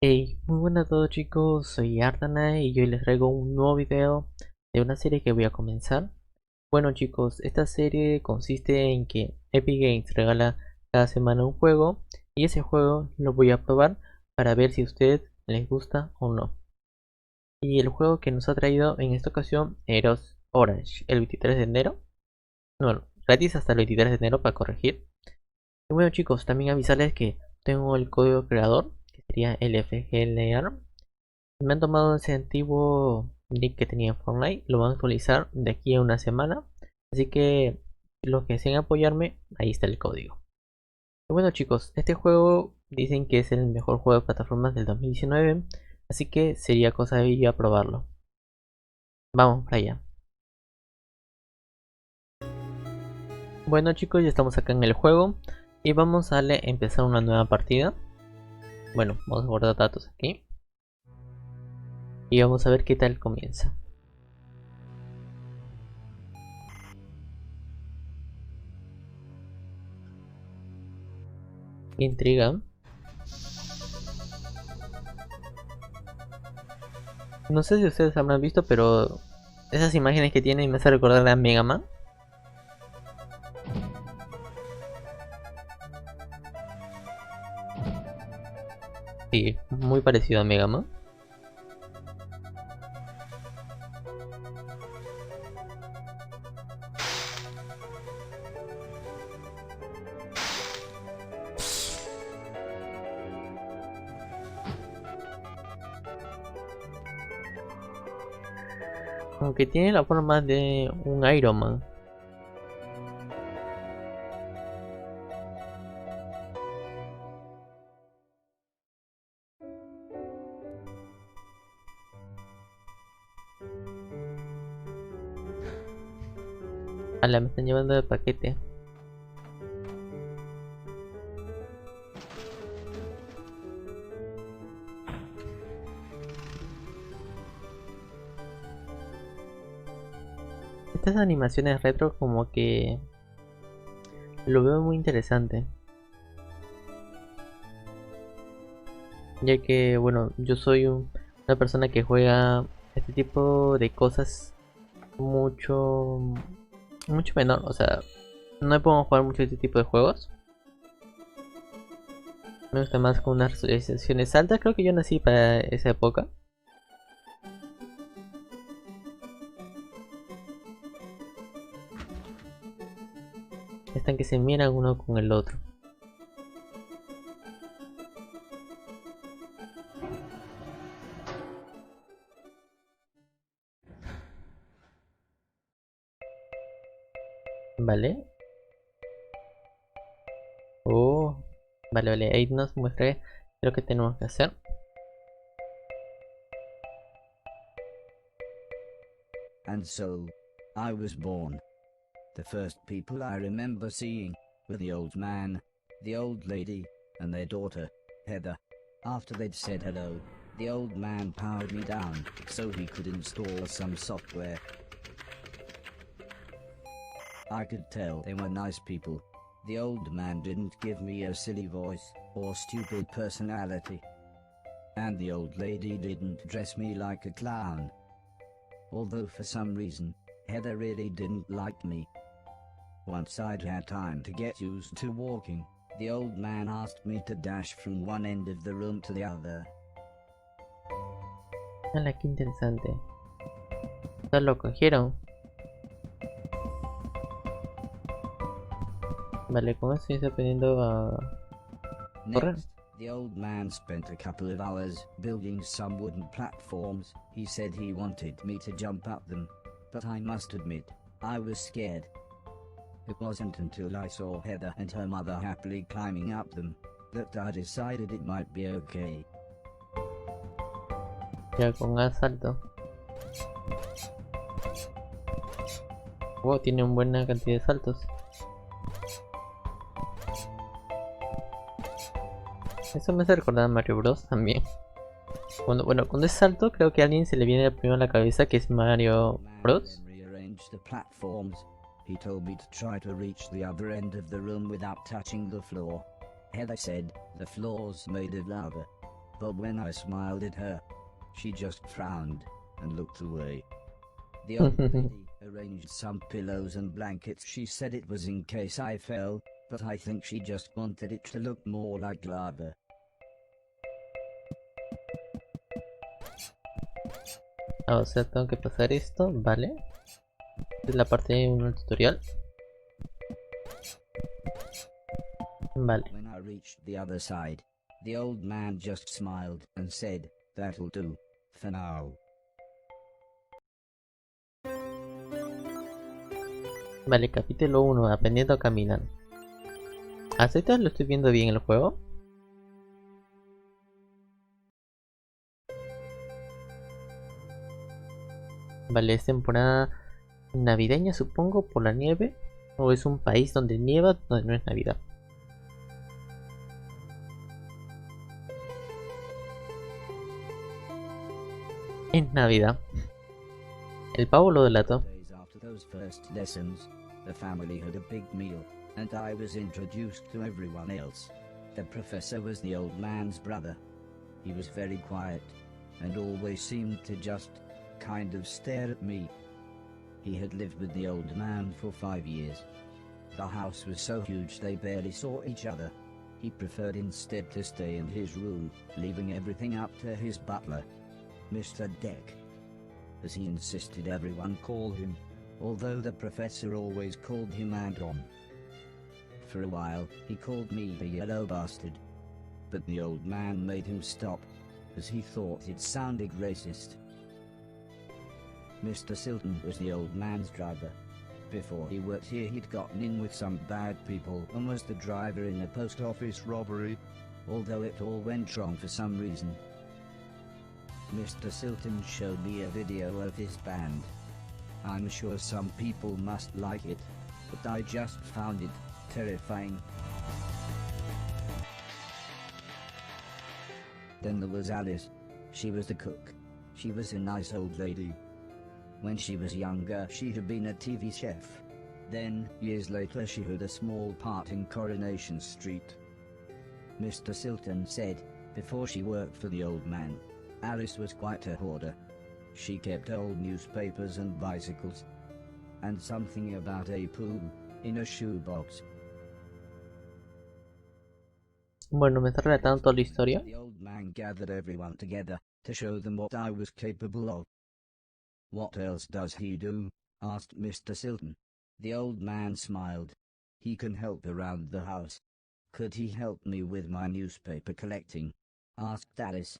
Hey, muy buenas a todos chicos, soy Artanite y hoy les traigo un nuevo video de una serie que voy a comenzar. Bueno chicos, esta serie consiste en que Epic Games regala cada semana un juego y ese juego lo voy a probar para ver si a ustedes les gusta o no. Y el juego que nos ha traído en esta ocasión era Horace, el 23 de enero. Bueno, gratis hasta el 23 de enero para corregir. Y bueno chicos, también avisarles que tengo el código creador, que sería LFGLR. Me han tomado ese antiguo nick que tenía en Fortnite, lo van a actualizar de aquí a una semana. Así que los que deseen apoyarme, ahí está el código. Y bueno chicos, este juego dicen que es el mejor juego de plataformas del 2019, así que sería cosa de ir a probarlo. Vamos para allá. Bueno chicos, ya estamos acá en el juego y vamos a darle empezar una nueva partida. Bueno, vamos a guardar datos aquí y vamos a ver qué tal comienza. Intriga. No sé si ustedes habrán visto, pero esas imágenes que tiene me hace recordar a Mega Man. Sí, muy parecido a Mega Man. Aunque tiene la forma de un Iron Man. Me están llevando de paquete. Estas animaciones retro como que lo veo muy interesante. Ya que, bueno, yo soy una persona que juega este tipo de cosas mucho, mucho menor. O sea, no me pongo a jugar mucho este tipo de juegos. Me gusta más con unas resoluciones altas. Creo que yo nací para esa época. Están que se miran uno con el otro. Vale. Oh, vale. Ahí nos muestra lo que tenemos que hacer. And so, I was born. The first people I remember seeing were the old man, the old lady, and their daughter, Heather. After they'd said hello, the old man powered me down so he could install some software. I could tell they were nice people. The old man didn't give me a silly voice or stupid personality. And the old lady didn't dress me like a clown. Although for some reason, Heather really didn't like me. Once I'd had time to get used to walking, the old man asked me to dash from one end of the room to the other. Hola, qué interesante. ¿No lo cogieron? Vale, con eso estoy aprendiendo a correr. Next, the old man spent a couple of hours building some wooden platforms. He said he wanted me to jump up them, but I must admit, I was scared. It wasn't until I saw Heather and her mother happily climbing up them that I decided it might be okay. Ya con asalto. Wow, tiene una buena cantidad de saltos. Eso me hace recordar a Mario Bros también. Cuando es salto, creo que a alguien se le viene primero a la cabeza que es Mario Bros. Rearranged the platforms. He told me to try to reach the other end of the room without touching the floor. Heather said, the floor's made of lava. but when I smiled at her, she just frowned and looked away. The old lady arranged some pillows and blankets. She said it was in case I fell, but I think she just wanted it to look more like lava. O sea, tengo que pasar esto, vale. Es la parte de un tutorial. Vale. When I reached the other side, the old man just smiled and said, "That'll do, for now." Vale, capítulo 1, aprendiendo a caminar. ¿Hasta ahorita lo estoy viendo bien el juego? Vale, es temporada navideña, supongo, por la nieve. O es un país donde nieva, donde no es Navidad. Es Navidad. El pavo lo delató. Days after those first lessons, the family had a big meal, and I was introduced to everyone else. The professor was the old man's brother. He was very quiet, and always seemed to just kind of stare at me. He had lived with the old man for 5 years. The house was so huge they barely saw each other. He preferred instead to stay in his room, leaving everything up to his butler, Mr. Deck, as he insisted everyone call him, although the professor always called him Anton. For a while, he called me a yellow bastard, but the old man made him stop, as he thought it sounded racist. Mr. Silton was the old man's driver. Before he worked here, he'd gotten in with some bad people and was the driver in a post office robbery, although it all went wrong for some reason. Mr. Silton showed me a video of his band. I'm sure some people must like it, but I just found it terrifying. Then there was Alice. She was the cook. She was a nice old lady. When she was younger, she had been a TV chef. Then, years later, she had a small part in Coronation Street. Mr. Silton said, before she worked for the old man, Alice was quite a hoarder. She kept old newspapers and bicycles, and something about a poo in a shoebox. Bueno, me está relatando toda la historia. The old man gathered everyone together to show them what I was capable of. "What else does he do?" asked Mr. Silton. The old man smiled. "He can help around the house." "Could he help me with my newspaper collecting?" asked Alice.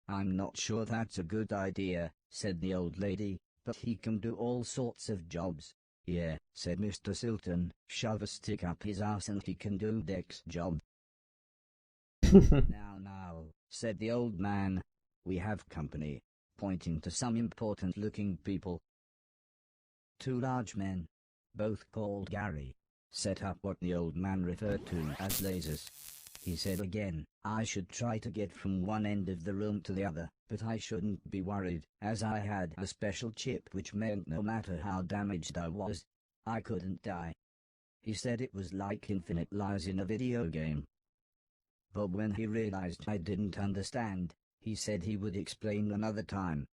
"I'm not sure that's a good idea," said the old lady, "but he can do all sorts of jobs." "Yeah," said Mr. Silton, "shove a stick up his ass and he can do Deck's job." Now, said the old man, "we have company," pointing to some important-looking people. 2 large men, both called Gary, set up what the old man referred to as lasers. He said again, I should try to get from one end of the room to the other, but I shouldn't be worried, as I had a special chip which meant no matter how damaged I was, I couldn't die. He said it was like infinite lives in a video game. But when he realized I didn't understand, he said he would explain another time.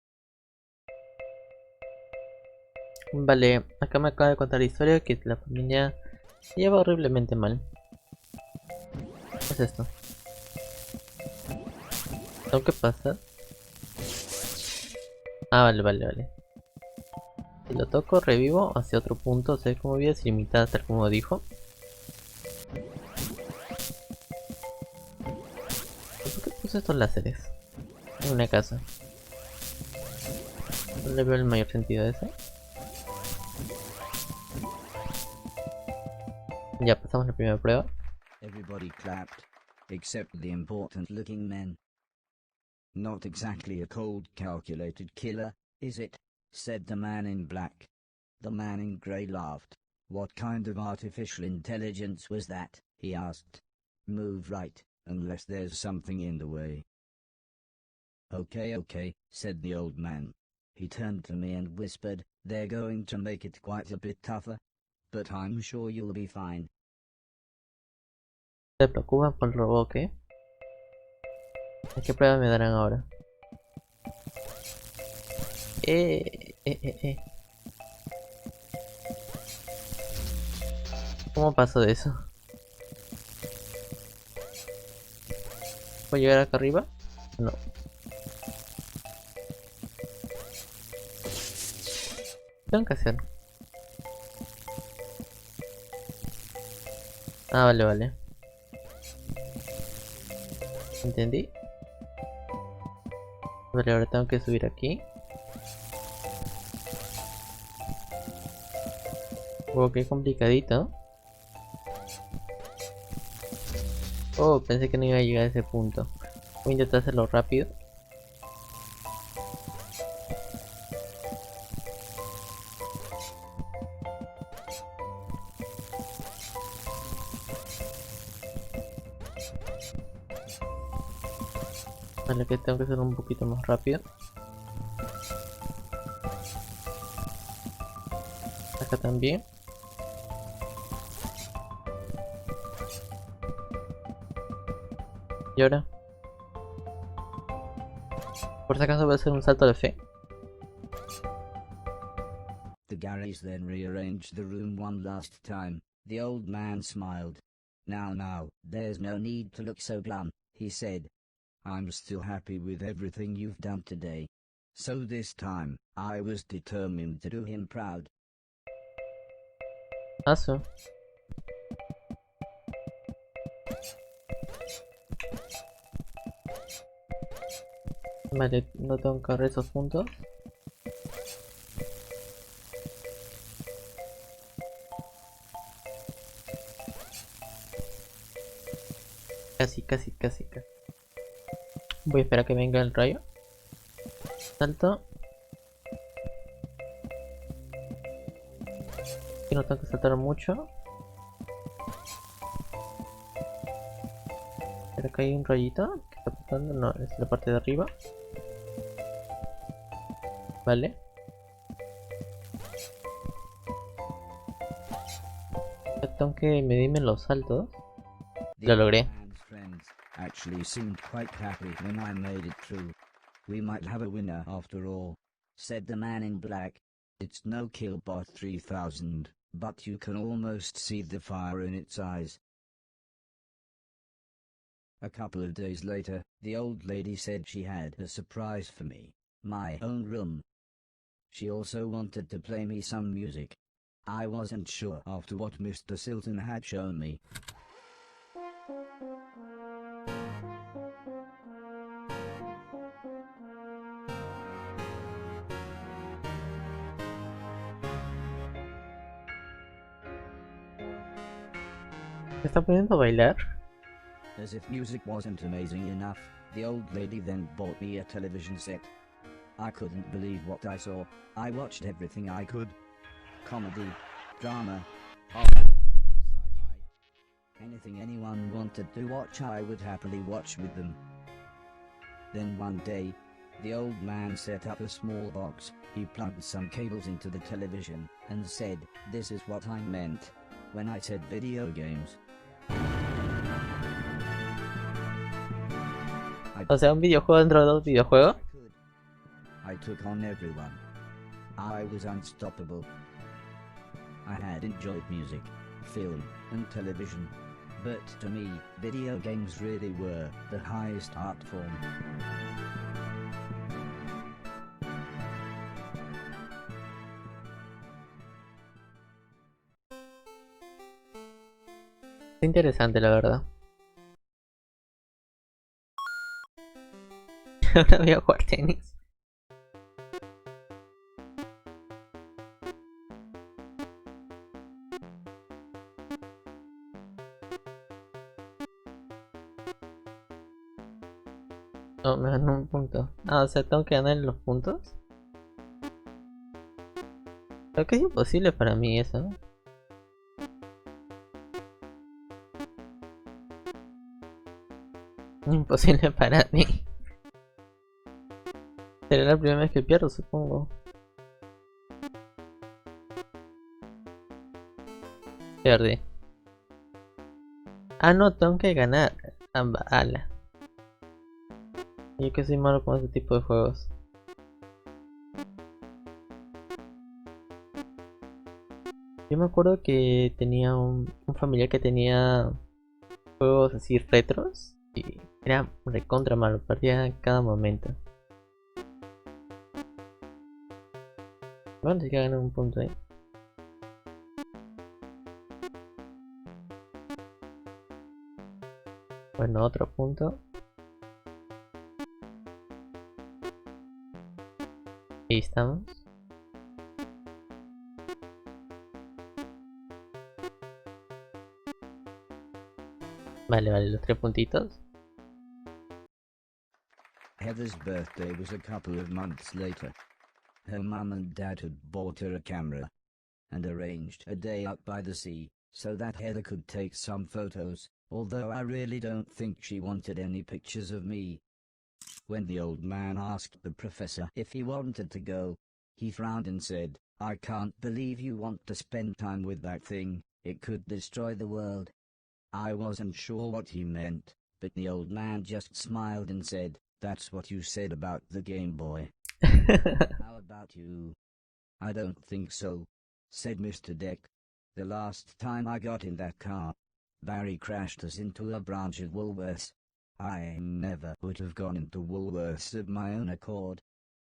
Vale, acá me acaba de contar la historia que la familia se lleva horriblemente mal. ¿Qué es esto? ¿Tengo que pasar? Ah, vale. Si lo toco, revivo hacia otro punto, o sea, como vidas ilimitadas, tal como dijo. ¿Por qué puse estos láseres en una casa? No le veo el mayor sentido a eso. Ya pasamos la primera prueba. Everybody clapped, except the important-looking men. Not exactly a cold, calculated killer, is it? Said the man in black. The man in grey laughed. What kind of artificial intelligence was that? He asked. Move right, unless there's something in the way. Okay, said the old man. He turned to me and whispered, they're going to make it quite a bit tougher, but I'm sure you'll be fine. ¿Se preocupan por el robot qué? ¿A qué pruebas me darán ahora? Eh, eh, eh, eh. ¿Cómo paso de eso? ¿Puedo llegar acá arriba? No. ¿Qué tengo que hacer? Ah, vale, vale. ¿Entendí? Vale, ahora tengo que subir aquí. Oh, qué complicadito. Oh, pensé que no iba a llegar a ese punto. Voy a intentar hacerlo rápido. Vale, que tengo que hacerlo un poquito más rápido. Acá también. Y ahora, por si acaso voy a hacer un salto de fe. The Garys then rearranged the room one last time. The old man smiled. Now, there's no need to look so glum, he said. I'm still happy with everything you've done today. So this time, I was determined to do him proud. Asu. Vale, no tengo que agarrar esos puntos. Casi. Voy a esperar a que venga el rayo. Salto. Y no tengo que saltar mucho. Pero acá hay un rayito que está pasando. No, es la parte de arriba. Vale. Ya tengo que medirme los saltos. The Lo old logré. man's friends actually seemed quite happy when I made it through. We might have a winner after all, said the man in black. It's no Killbot 3000, but you can almost see the fire in its eyes. A couple of days later, the old lady said she had a surprise for me, my own room. She also wanted to play me some music. I wasn't sure after what Mr. Silton had shown me. ¿Me está poniendo a bailar? As if music wasn't amazing enough, the old lady then bought me a television set. I couldn't believe what I saw. I watched everything I could. Comedy, drama, horror, sci-fi. Anything anyone wanted to watch I would happily watch with them. Then one day, the old man set up a small box. He plugged some cables into the television, and said, "This is what I meant when I said video games." O sea, un videojuego dentro de dos videojuegos. I took on everyone. I was unstoppable. I had enjoyed music, film, and television. But to me, video games really were the highest art form. Es interesante, la verdad. Ahora voy a jugar tenis. No, me ganó un punto. Ah, o sea, tengo que ganar los puntos. Creo que es imposible para mí eso, ¿no? Imposible para mí. Será la primera vez que pierdo, supongo. Perdí. Ah, no, tengo que ganar. Ala. Yo que soy malo con este tipo de juegos. Yo me acuerdo que tenía un familiar que tenía juegos así retros y era recontra malo, perdía cada momento. Bueno, sí que gané un punto ahí. Bueno, otro punto. Ahí estamos. Vale, vale, los 3 puntitos. Heather's birthday was a couple of months later. Her mum and dad had bought her a camera and arranged a day up by the sea so that Heather could take some photos, although I really don't think she wanted any pictures of me. When the old man asked the professor if he wanted to go, he frowned and said, "I can't believe you want to spend time with that thing, it could destroy the world." I wasn't sure what he meant, but the old man just smiled and said, "That's what you said about the Game Boy." "How about you?" "I don't think so," said Mr. Deck. "The last time I got in that car, Barry crashed us into a branch of Woolworths. I never would have gone into Woolworths of my own accord."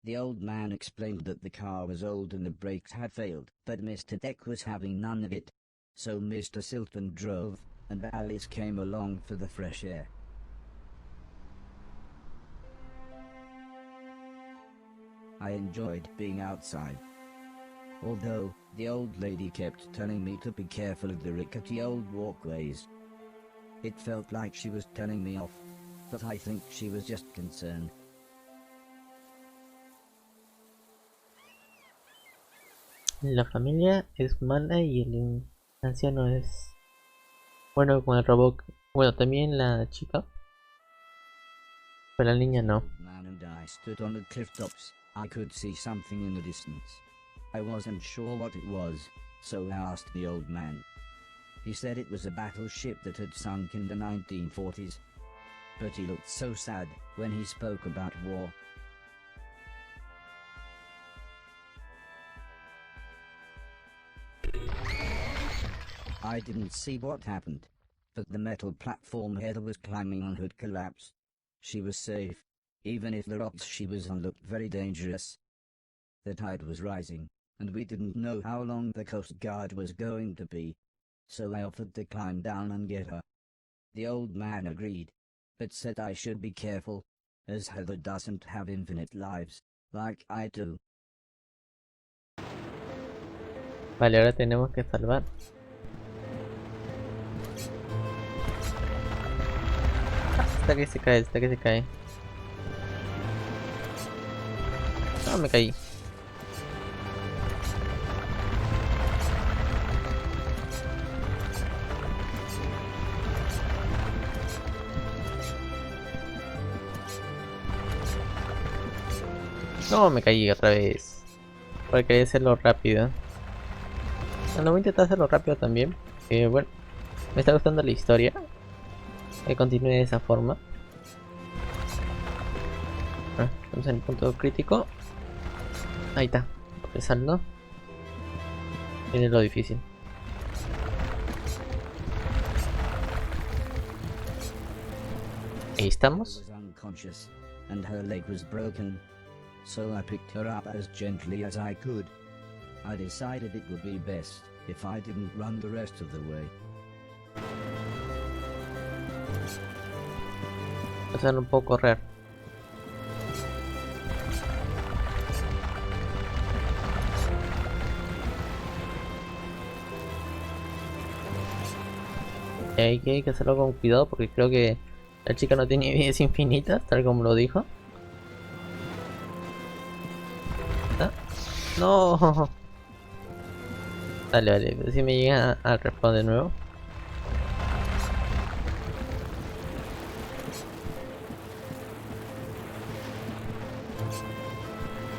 The old man explained that the car was old and the brakes had failed, but Mr. Deck was having none of it. So Mr. Silton drove, and Alice came along for the fresh air. I enjoyed being outside. Although, the old lady kept telling me to be careful of the rickety old walkways. It felt like she was telling me off, but I think she was just concerned. La familia es mala y el anciano es bueno con el robot. Bueno, también la chica, pero la niña no. Man and I stood on the cliff tops. I could see something in the distance. I wasn't sure what it was, so I asked the old man. He said it was a battleship that had sunk in the 1940s. But he looked so sad when he spoke about war. I didn't see what happened, but the metal platform Heather was climbing on had collapsed. She was safe, even if the rocks she was on looked very dangerous. The tide was rising, and we didn't know how long the Coast Guard was going to be, so I offered to climb down and get her. The old man agreed, but said I should be careful, as Heather doesn't have infinite lives, like I do. Vale, ahora tenemos que salvar. Hasta que se cae, hasta que se cae. No, me caí. No, me caí otra vez. Porque quería hacerlo rápido. Bueno, voy a intentar hacerlo rápido también. Bueno, me está gustando la historia. Que continúe de esa forma. Estamos en el punto crítico. Ahí está. Empezando. Viene lo difícil. Ahí estamos. Heather was unconscious, and her leg was broken, so I picked her up as gently as I could. I decided it would be best if I didn't run the rest of the way. O sea, no puedo correr. Y hay que hacerlo con cuidado porque creo que la chica no tiene vidas infinitas, tal como lo dijo. ¿Ah? No. Dale, vale, si me llega al respawn de nuevo.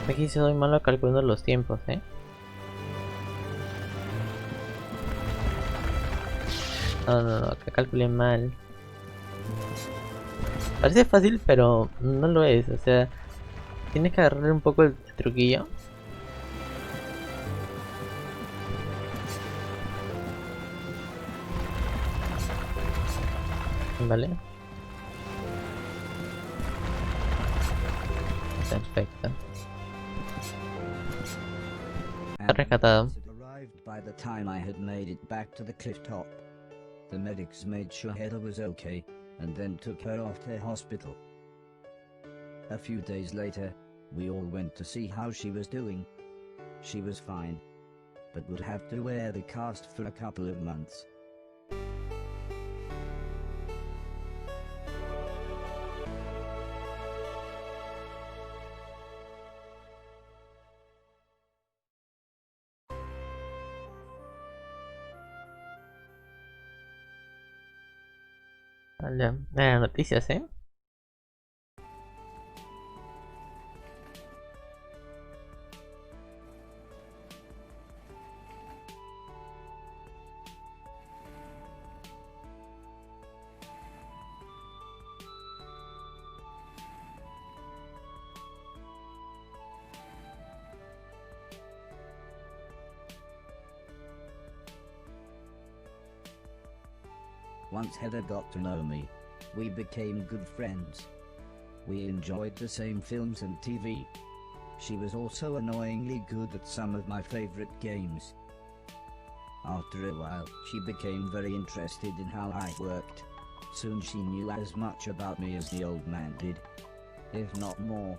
Aquí sí soy malo calculando los tiempos, No, que calculé mal. Parece fácil, pero no lo es. O sea, tienes que agarrarle un poco el truquillo. Vale. Perfecto. Está rescatado. Arrived by the time I had made it back to the cliff top. The medics made sure Hora was okay, and then took her off to hospital. A few days later, we all went to see how she was doing. She was fine, but would have to wear the cast for a couple of months. Vale. Noticias, ¿eh? Once Heather got to know me, we became good friends. We enjoyed the same films and TV. She was also annoyingly good at some of my favorite games. After a while, she became very interested in how I worked. Soon she knew as much about me as the old man did, if not more.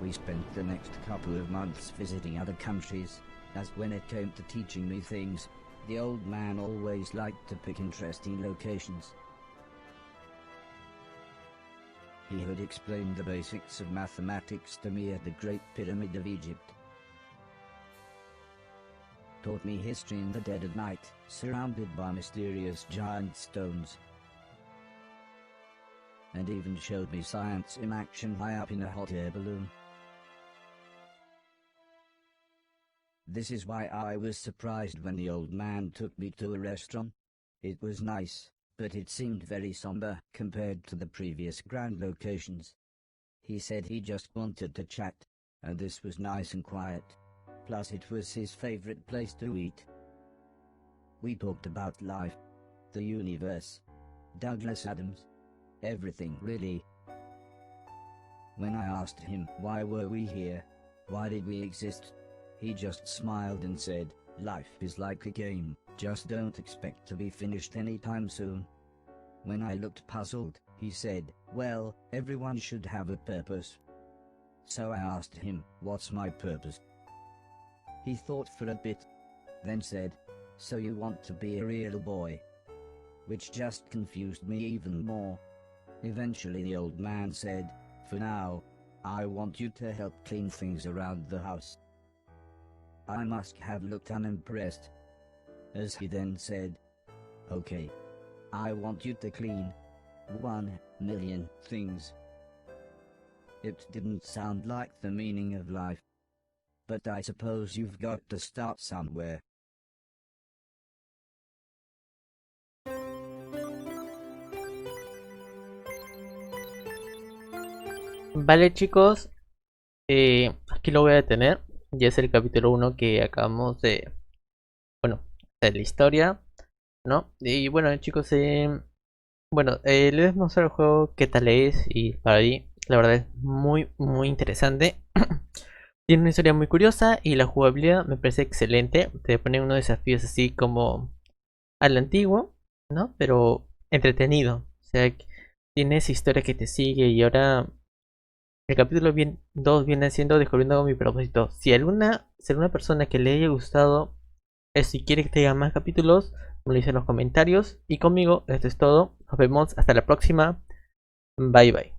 We spent the next couple of months visiting other countries, as when it came to teaching me things, the old man always liked to pick interesting locations. He had explained the basics of mathematics to me at the Great Pyramid of Egypt. Taught me history in the dead of night, surrounded by mysterious giant stones. And even showed me science in action high up in a hot air balloon. This is why I was surprised when the old man took me to a restaurant. It was nice, but it seemed very somber compared to the previous grand locations. He said he just wanted to chat, and this was nice and quiet. Plus it was his favorite place to eat. We talked about life, the universe, Douglas Adams, everything really. When I asked him why were we here, why did we exist, he just smiled and said, life is like a game, just don't expect to be finished anytime soon. When I looked puzzled, he said, well, everyone should have a purpose. So I asked him, what's my purpose? He thought for a bit, then said, so you want to be a real boy? Which just confused me even more. Eventually the old man said, for now, I want you to help clean things around the house. I must have looked unimpressed, as he then said, okay, I want you to clean 1,000,000 things. It didn't sound like the meaning of life, but I suppose you've got to start somewhere. Vale, chicos, aquí lo voy a detener. Ya es el capítulo 1 que acabamos de, bueno, de la historia, ¿no? Y bueno, chicos, les voy a mostrar el juego, qué tal es, y para ahí, la verdad es muy, muy interesante. Tiene una historia muy curiosa y la jugabilidad me parece excelente. Te ponen unos desafíos así como al antiguo, ¿no? Pero entretenido. O sea, tiene esa historia que te sigue y ahora el capítulo 2 viene siendo descubriendo mi propósito. Si alguna persona que le haya gustado si quiere que te diga más capítulos, me lo dice en los comentarios. Y conmigo, esto es todo. Nos vemos hasta la próxima. Bye bye.